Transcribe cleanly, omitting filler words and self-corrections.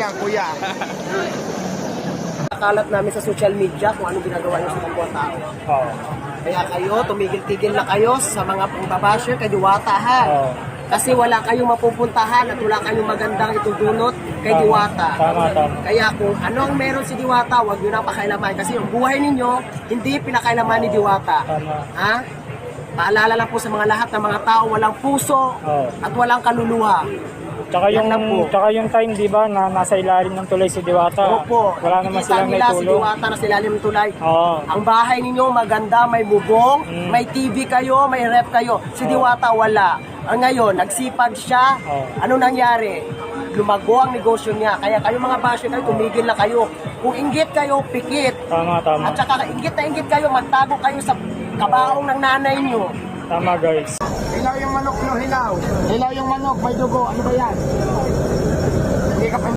yan, kuya. Nakalat namin sa social media kung anong ginagawa niyo sa mga tao. Oo. Kaya kayo, tumigil-tigil na kayo sa mga pagbabasher kay Diwata, ha? Oo. Kasi wala kayong mapupuntahan at wala kayong magandang itudulot kay Diwata. Tama. Kaya kung ano ang meron si Diwata, huwag nyo na pakailaman. Kasi yung buhay ninyo, hindi pinakailaman ni Diwata. Tama. Ha? Paalala lang po sa mga lahat ng mga tao, walang puso Oo. at walang kaluluwa. Tsaka Yan lang po. yung time, di ba, na nasa ilalim ng tulay si Diwata. Opo, Wala naman nakikita silang nila si naitulong. Diwata na sila ng tulay. Oo. Ang bahay ninyo maganda, may bubong, may TV kayo, may ref kayo. Si Diwata wala. Ngayon, nagsipag siya. Ano nangyari? Lumago ang negosyo niya. Kaya kayo mga basher kayo, tumigil na kayo. Kung inggit kayo, pikit. Tama. At saka inggit na inggit kayo, magtago kayo sa kabaong ng nanay niyo. Tama, guys. Hilaw yung manok nyo, hilaw. Hilaw yung manok, may dugo. Ano ba yan? Hindi ka pa